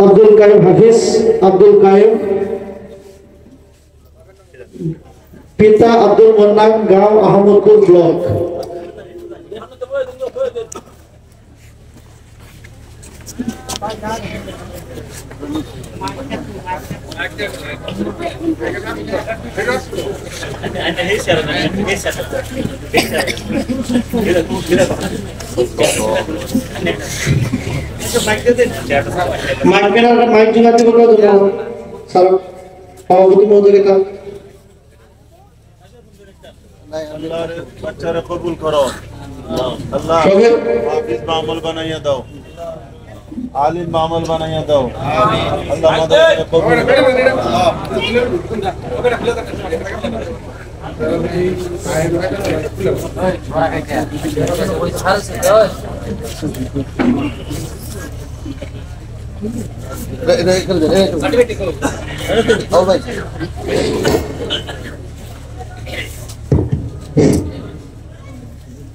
আব্দুল কাইম হাফিজ আব্দুল কাইম, পিতা আব্দুল মান্নান, গাঁও Ahmadpur block. Mic যোগাতে বলো স্যার সভাপতি মহোদয়কে। আল্লাহর বাচ্চারা কবুল করো, আল্লাহ হাফিজ মামুল বানাইয়া দাও, আলিম মামুল বানাইয়া দাও, আল্লাহ আমাদের কবুল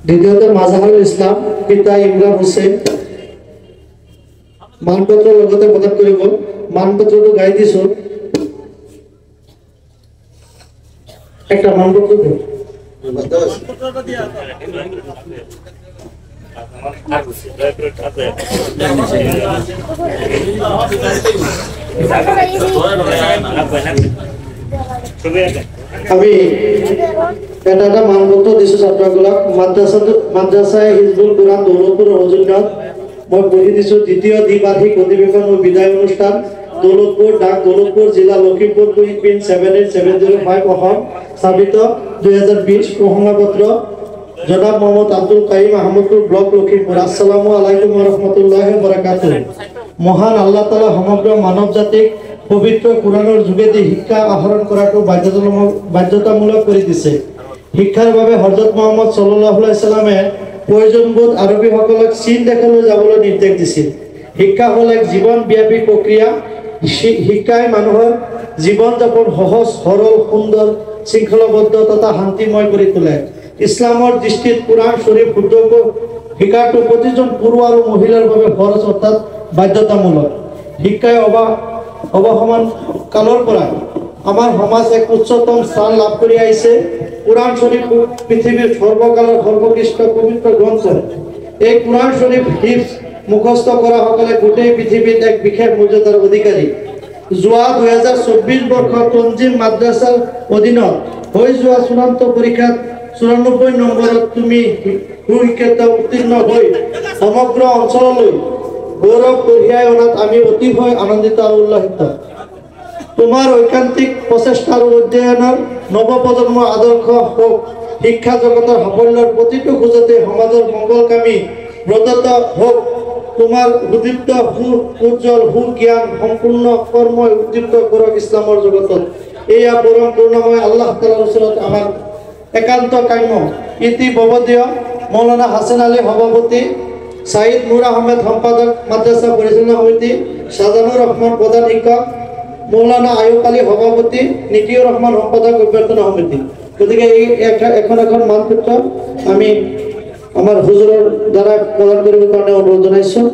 দ্বিতীয়ত মাজাহারুল ইসলাম, পিতা ইমরান হোসেন। মানপত্র লগতে প্রদান কৰিব। মানপত্রটো গাই দিছো, একটা মানপত্র আমি এটা মানপত্র দিছো ছাত্রগুলাক। মাদ্রাসায় হিজবুল কোরআন দৌলতপুর অজুন্নত মই পঢ়ি দিছো। দ্বিতীয় দ্বিবার্ষিক অধিবেশন ও বিদায় অনুষ্ঠান দৌলতপুর, ডাক দৌলতপুর, জেলা লখিমপুর, পিন 78705 অসম, স্থাপিত 2020। প্রসংগপত্র জনাব মোহাম্মদ আব্দুল কাইম, আহমদপুর ব্লক, লখিমপুর। আসসালামু আলাইকুম ওয়া রাহমাতুল্লাহি ওয়া বারাকাতুহু। মহান আল্লাহ তাআলা সমগ্র মানৱ জাতিক পবিত্ৰ কোরআনৰ যোগেদি শিক্ষা আহৰণ কৰাটো বাধ্যতামূলক কৰি দিছে। শিক্ষাৰ বাবে হযরত মুহাম্মদ সাল্লাল্লাহু আলাইহি সাল্লামে প্ৰয়োজনবোধ আৰবীসকলক চীন দেশলৈ যাবলৈ নিৰ্দেশ দিছিল। শিক্ষা হ'ল এক জীৱনব্যাপী প্ৰক্ৰিয়া। শিক্ষাই মানুহৰ জীৱন যাপন সহজ, সৰল, সুন্দৰ, শৃংখলাবদ্ধ তথা শান্তিময় কৰি তোলে। ইছলামৰ দৃষ্টিত কোরআন শরীফ শুদ্ধকৈ শিকাটো প্ৰতিজন পুৰুষ আৰু মহিলাৰ বাবে ফৰজ অৰ্থাৎ বাধ্যতামূলক। শিক্ষাই অৱসমান কালৰ পৰা আমাৰ সমাজ এক উচ্চতম স্থান লাভ কৰি আহিছে। কোরআন শরীফ পৃথিবীর সর্বকালের সর্বোৎকৃষ্ট পবিত্র গ্রন্থ। এই কোরআন শরীফ হিফজ মুখস্থ করা সকলে গোটেই পৃথিবীত এক বিশেষ মর্যাদার অধিকারী। যোৱা 2024 বৰ্ষৰ তঞ্জিম মাদ্ৰাছাৰ অধীনত হৈ যোৱা চূড়ান্ত পৰীক্ষাত 94 নম্বৰত তুমি সুশিক্ষিত উত্তীৰ্ণ হৈ সমগ্ৰ অঞ্চললৈ গৌৰৱ কঢ়িয়াই অনাত আমি অতিশয় আনন্দিত আৰু উল্লাসিত। তোমাৰ ঐকান্তিক প্ৰচেষ্টা আৰু অধ্যয়নৰ নৱপ্ৰজন্ম আদৰ্শ হোক শিক্ষা জগতৰ সাফল্যৰ প্ৰতিটো খোজতে সমাজৰ মংগলকামী ব্ৰতত হোক। তোমাৰ সুদীপ্ত উজ্জ্বল সুজ্ঞান সম্পূৰ্ণ কৰ্মই উদ্দীপ্ত কৰক ইছলামৰ জগতত। এয়া পৰম কৰুণাময় আল্লাহ তাআলাৰ ওচৰত আমাৰ একান্ত কাম্য। ইতি ববদীয় মৌলানা হাছান আলী সভাপতি, সাইদ নুর আহমেদ সম্পাদক, মাদ্রাসা পরিচালনা সমিতি, শাহজানুর রহমান প্রধান শিক্ষক, মৌলানা আয়ুব আলী সভাপতি, নিকিউর রহমান সম্পাদক, অভ্যর্থনা সমিতি। গতিকে এই এখন মানপত্ৰ আমি আমাৰ হুজুৰৰ দ্বাৰা প্ৰদান কৰিবৰ কাৰণে অনুৰোধ জনাইছোঁ।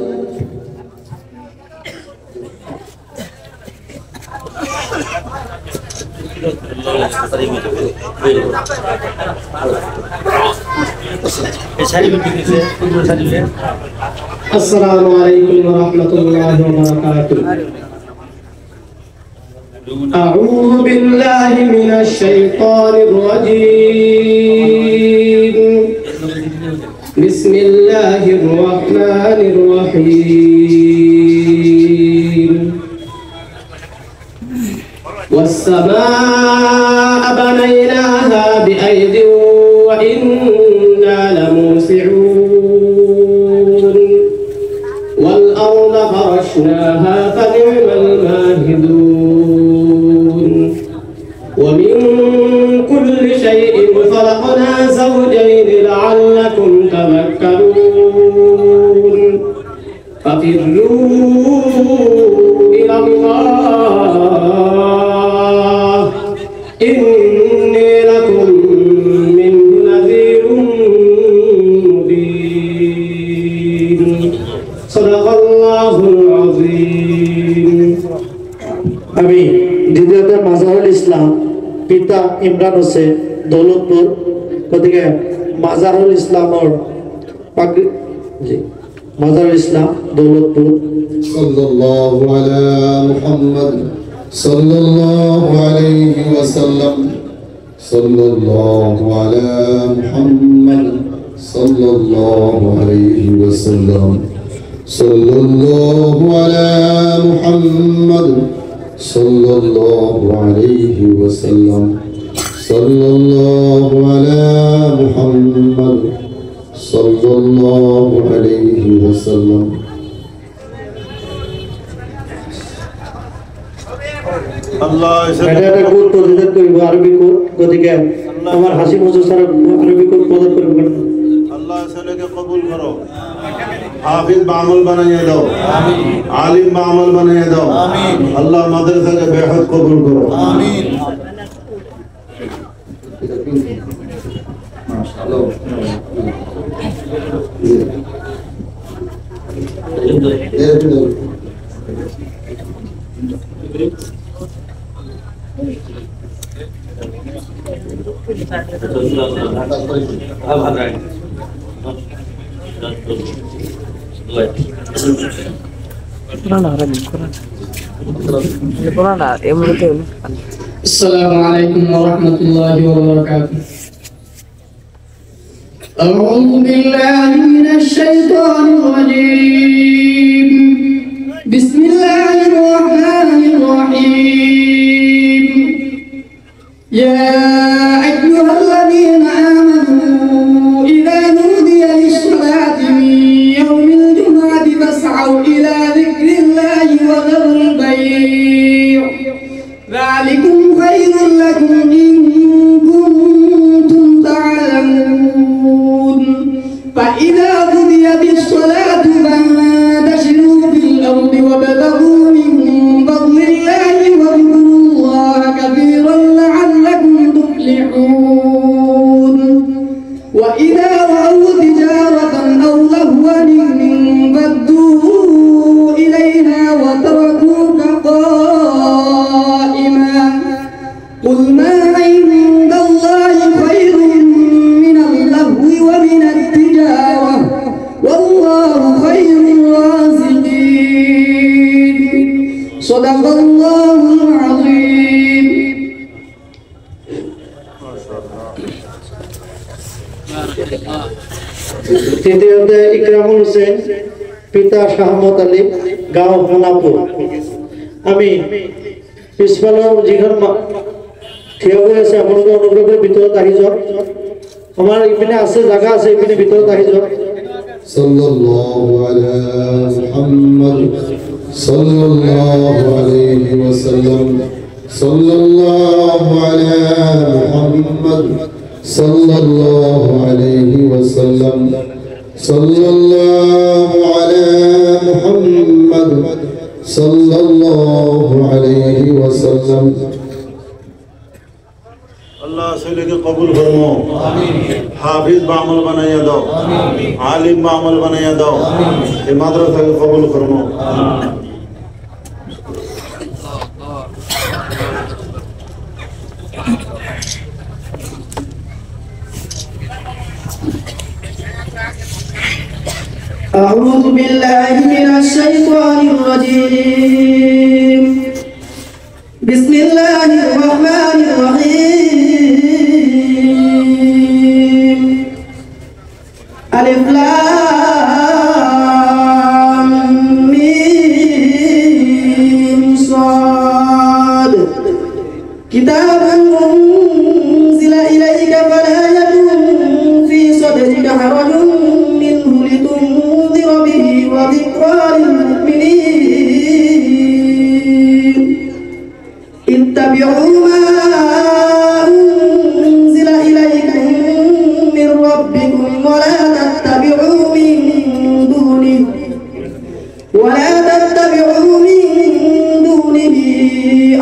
আসসালামু আলাইকুম ওয়া রাহমাতুল্লাহি ওয়া বারাকাতুহু। أعوذ بالله من الشيطان الرجيم. بسم الله الرحمن الرحيم. والسماء بنيناها بأيد وإنا لموسعون. والأرض فرشناها فنعم الماهدون. ومن كل شيء خلقنا زوجين لعلكم تذكرون. ففروا إلى الله إني لكم منه نذير مبين. صدق الله العظيم. পিতা ইমরান হোসেন দৌলতপুর গতিকে মাজারুল ইসলামর মাজারুল ইসলাম দৌলতপুর সাল্লাল্লাহু আলা মুহাম্মদ সাল্লাল্লাহু আলাইহি ওয়াসাল্লাম সাল্লাল্লাহু আলা মুহাম্মদ সাল্লাল্লাহু আলাইহি ওয়াসাল্লাম সাল্লাল্লাহু আলা মুহাম্মদ সাল্লাল্লাহু আলাইহি ওয়াসাল্লাম সাল্লাল্লাহু আলা মুহাম্মদ সাল্লাল্লাহু আলাইহি ওয়াসাল্লাম আল্লাহ এটা কোড প্রদান করিব আরবি কোড গতিকে আমার হাসিব হুজুর স্যার আরবি কোড প্রদান করিবেন আল্লাহ ছেলেকে কবুল করো হাফিজ বামল বানাইয়ে দাও আমিন আলিম বামল বানাইয়ে দাও আমিন আল্লাহ মাদ্রাসাকে বেহদ কবুল করো আমিন মাশাআল্লাহ السلام عليكم ورحمة الله وبركاته. أعوذ بالله من الشيطان الرجيم. بسم الله الرحمن الرحيم. يا أيها الذين آمنوا إذا نودي للصلاة من يوم الجمعة فاسعوا إلى ذكر الله وذروا البيع ذلكم خير لكم إن كنتم تعلمون فإذا قضيت الصلاة فانتشروا في الأرض وابتغوا من فضل الله واذكروا الله كثيرا لعلكم تفلحون وإذا رأوا تجارة أو لهوا انفضوا إليها وتركوك قائما قل ما عند الله خير من اللهو ومن التجارة والله خير الرازقين صدق الله العظيم. তৃতীয়তে ইকরামুল হোসেন পিতা শাহমত আলী গাঁও হোনাপুর আমি পিছফালৰ যিখন থিয় হৈ আছে আপোনালোকে অনুগ্ৰহ কৰি ভিতৰত আহি যাওক আমাৰ ইপিনে আছে জাগা আছে ইপিনে ভিতৰত আহি যাওক সাল্লাল্লাহু আলা মুহাম্মদ সাল্লাল্লাহু আলাইহি ওয়াসাল্লাম সাল্লাল্লাহু আলা মুহাম্মদ সাল্লাল্লাহু আলাইহি ওয়াসাল্লাম সাল্লাল্লাহু আলা মুহাম্মদ সাল্লাল্লাহু আলাইহি ওয়াসাল্লাম আল্লাহ ছেলেকে কবুল করো আমিন হাফিজ বামল বানাইয়া দাও আমিন আলিম বামল বানাইয়া দাও আমিন এই মাদ্রাসাকে কবুল করো আমিন أعوذ بالله من الشيطان الرجيم. بسم الله الرحمن الرحيم. ألف لام ميم صاد كتاب أنزل إليك فلا يكن في صدرك حرج منه لتنذر به وذكرى للمؤمنين اتبعوا ما أنزل إليكم من ربكم ولا تتبعوا من دونه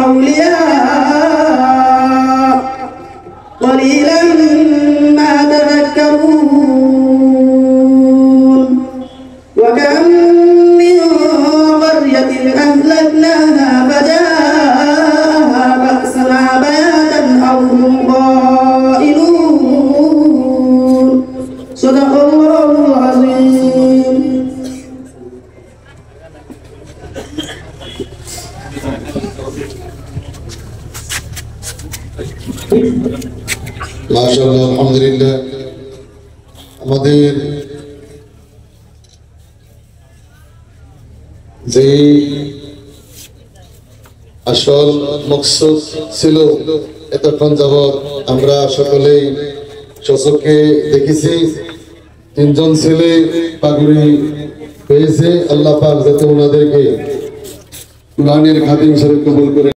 أولياء قليلا ما تذكرون وكم من قرية أهلكناها فجاءها بأسنا بياتا أو মাশাআল্লাহ, আলহামদুলিল্লাহ। আমাদের যে আসল মকসদ ছিল, এতক্ষণ যাবৎ আমরা সকলেই সচক্ষে দেখেছি, 3 জন ছেলে পাগড়ি পেয়েছে। আল্লাহ পাক যাতে ওনাদেরকে কুরআনের খাদিম হিসেবে কবুল করে।